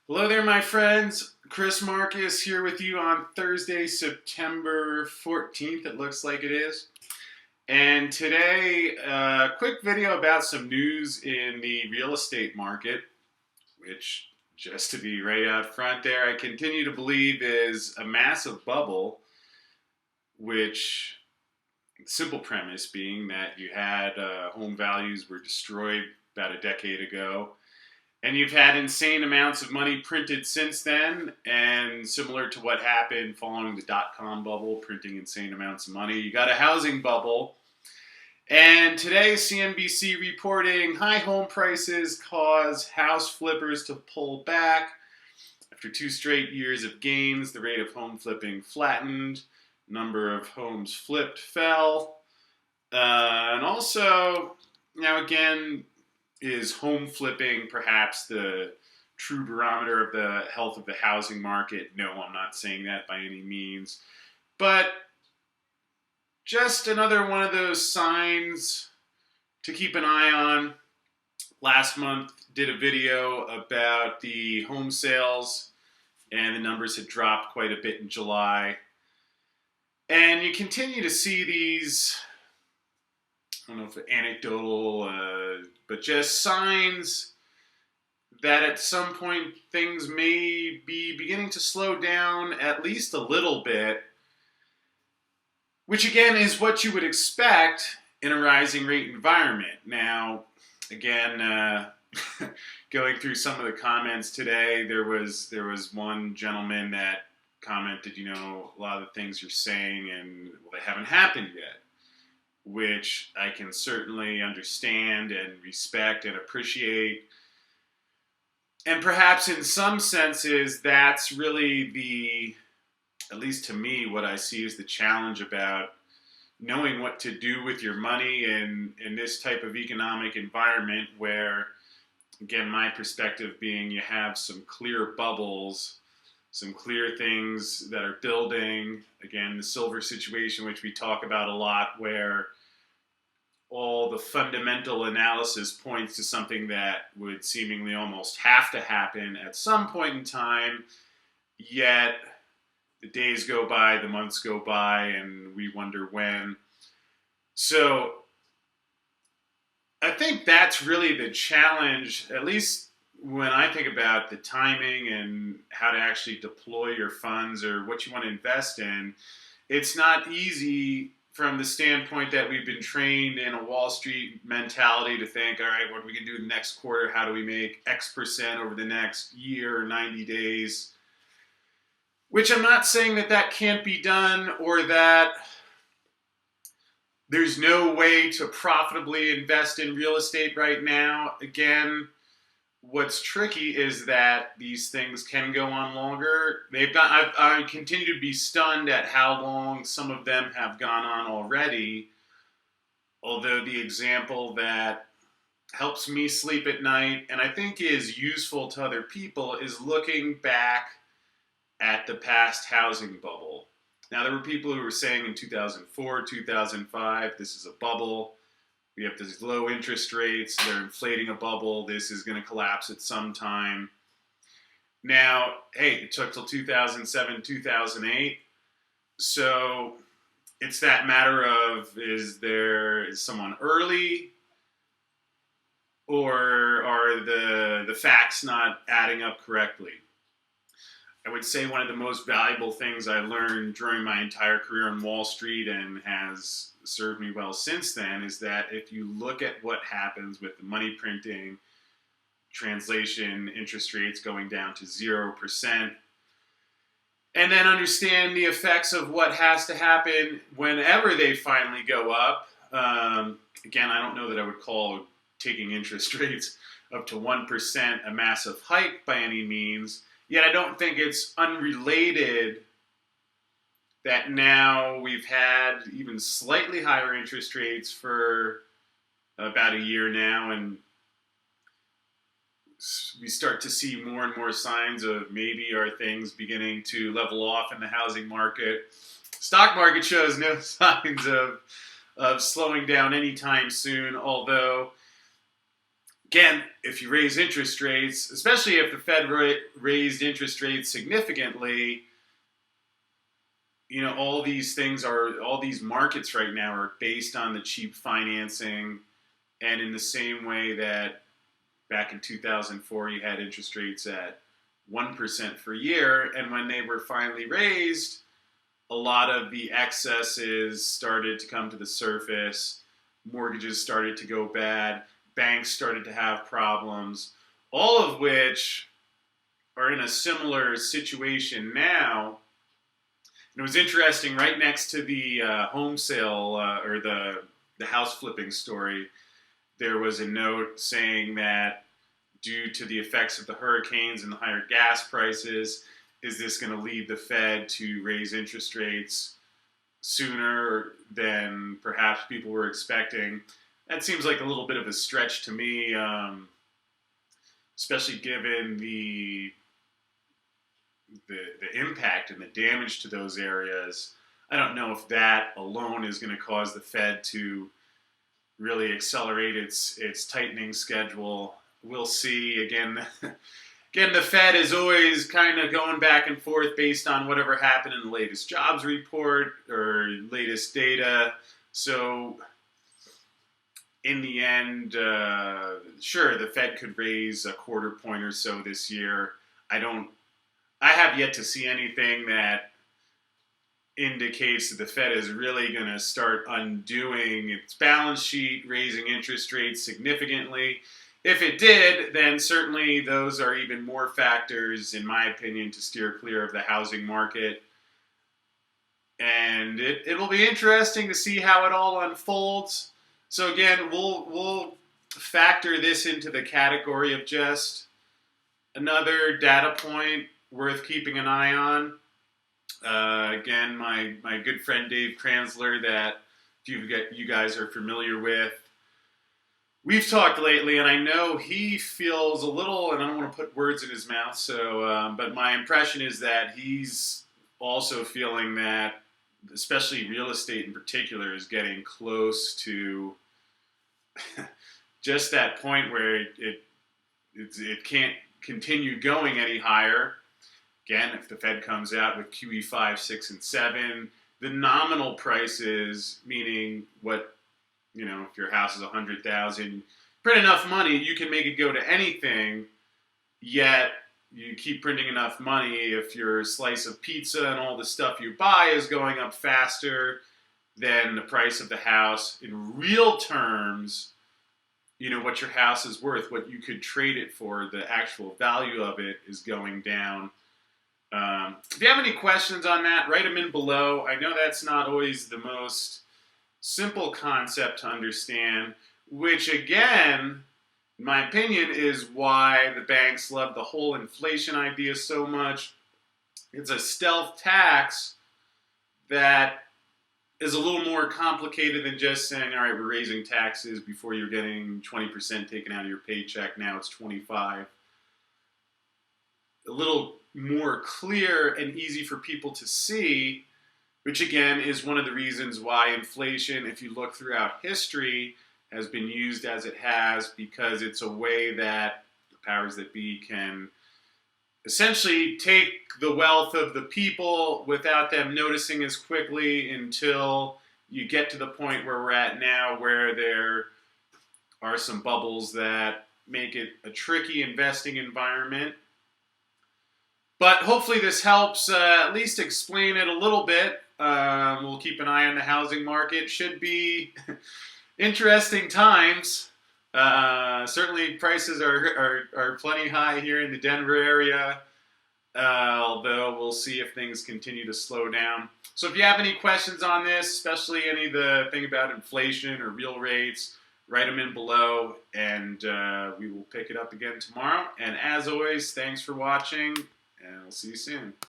Hello there, my friends. Chris Marcus here with you on Thursday, September 14th, it looks like it is. And today, a quick video about some news in the real estate market, which, just to be right out front there, I continue to believe is a massive bubble, which, simple premise being that you had home values were destroyed about a decade ago. And you've had insane amounts of money printed since then, and similar to what happened following the dot-com bubble, printing insane amounts of money, you got a housing bubble. And today, CNBC reporting high home prices cause house flippers to pull back. After 2 straight years of gains, the rate of home flipping flattened, number of homes flipped fell. And also, now again, is home flipping perhaps the true barometer of the health of the housing market? No, I'm not saying that by any means. But just another one of those signs to keep an eye on. Last month, did a video about the home sales, and the numbers had dropped quite a bit in July. And you continue to see these, I don't know if anecdotal, but just signs that at some point things may be beginning to slow down at least a little bit, which again is what you would expect in a rising rate environment. Now, again, going through some of the comments today, there was one gentleman that commented, a lot of the things you're saying, and well, they haven't happened yet, which I can certainly understand and respect and appreciate. And perhaps in some senses, that's really at least to me, what I see is the challenge about knowing what to do with your money in this type of economic environment where, again, my perspective being you have some clear bubbles, some clear things that are building. Again, the silver situation, which we talk about a lot, where all the fundamental analysis points to something that would seemingly almost have to happen at some point in time, yet the days go by, the months go by, and we wonder when. So I think that's really the challenge, at least when I think about the timing and how to actually deploy your funds or what you want to invest in. It's not easy from the standpoint that we've been trained in a Wall Street mentality to think, all right, what are we going to do next quarter? How do we make X percent over the next year or 90 days? Which I'm not saying that can't be done or that there's no way to profitably invest in real estate right now. Again, what's tricky is that these things can go on longer. I continue to be stunned at how long some of them have gone on already. Although the example that helps me sleep at night, and I think is useful to other people, is looking back at the past housing bubble. Now, there were people who were saying in 2004, 2005, this is a bubble. We have these low interest rates. They're inflating a bubble. This is going to collapse at some time. Now, hey, it took till 2007, 2008. So it's that matter of, is someone early, or are the facts not adding up correctly? I would say one of the most valuable things I learned during my entire career on Wall Street, and has served me well since then, is that if you look at what happens with the money printing, translation, interest rates going down to 0%, and then understand the effects of what has to happen whenever they finally go up. Again, I don't know that I would call taking interest rates up to 1% a massive hike by any means. Yet I don't think it's unrelated that now we've had even slightly higher interest rates for about a year now, and we start to see more and more signs of maybe are things beginning to level off in the housing market. Stock market shows no signs of slowing down anytime soon, although again, if you raise interest rates, especially if the Fed raised interest rates significantly, all these markets right now are based on the cheap financing. And in the same way that back in 2004, you had interest rates at 1% for a year, and when they were finally raised, a lot of the excesses started to come to the surface. Mortgages started to go bad. Banks started to have problems, all of which are in a similar situation now. And it was interesting, right next to the home sale or the house flipping story, there was a note saying that due to the effects of the hurricanes and the higher gas prices, is this going to lead the Fed to raise interest rates sooner than perhaps people were expecting? That seems like a little bit of a stretch to me, especially given the impact and the damage to those areas. I don't know if that alone is going to cause the Fed to really accelerate its tightening schedule. We'll see. Again, the Fed is always kind of going back and forth based on whatever happened in the latest jobs report or latest data. So in the end, sure, the Fed could raise a quarter point or so this year. I have yet to see anything that indicates that the Fed is really going to start undoing its balance sheet, raising interest rates significantly. If it did, then certainly those are even more factors, in my opinion, to steer clear of the housing market. And it will be interesting to see how it all unfolds. So again, we'll factor this into the category of just another data point worth keeping an eye on. Again, my good friend Dave Kranzler, that you guys are familiar with, we've talked lately, and I know he feels a little, and I don't want to put words in his mouth, but my impression is that he's also feeling that, especially real estate in particular, is getting close to just that point where it can't continue going any higher. Again, if the Fed comes out with QE 5, 6, and 7, the nominal prices, meaning what, if your house is $100,000, print enough money, you can make it go to anything, yet you keep printing enough money if your slice of pizza and all the stuff you buy is going up faster than the price of the house. In real terms, what your house is worth, what you could trade it for, the actual value of it is going down. If you have any questions on that, write them in below. I know that's not always the most simple concept to understand, which again, in my opinion, is why the banks love the whole inflation idea so much. It's a stealth tax that is a little more complicated than just saying, all right, we're raising taxes. Before you're getting 20% taken out of your paycheck, now it's 25%. A little more clear and easy for people to see, which again is one of the reasons why inflation, if you look throughout history, has been used as it has, because it's a way that the powers that be can essentially take the wealth of the people without them noticing as quickly, until you get to the point where we're at now, where there are some bubbles that make it a tricky investing environment. But hopefully this helps at least explain it a little bit. We'll keep an eye on the housing market. Should be interesting times. Certainly prices are plenty high here in the Denver area, although we'll see if things continue to slow down. So if you have any questions on this, especially any of the thing about inflation or real rates, write them in below, and we will pick it up again tomorrow. And as always, thanks for watching, and we'll see you soon.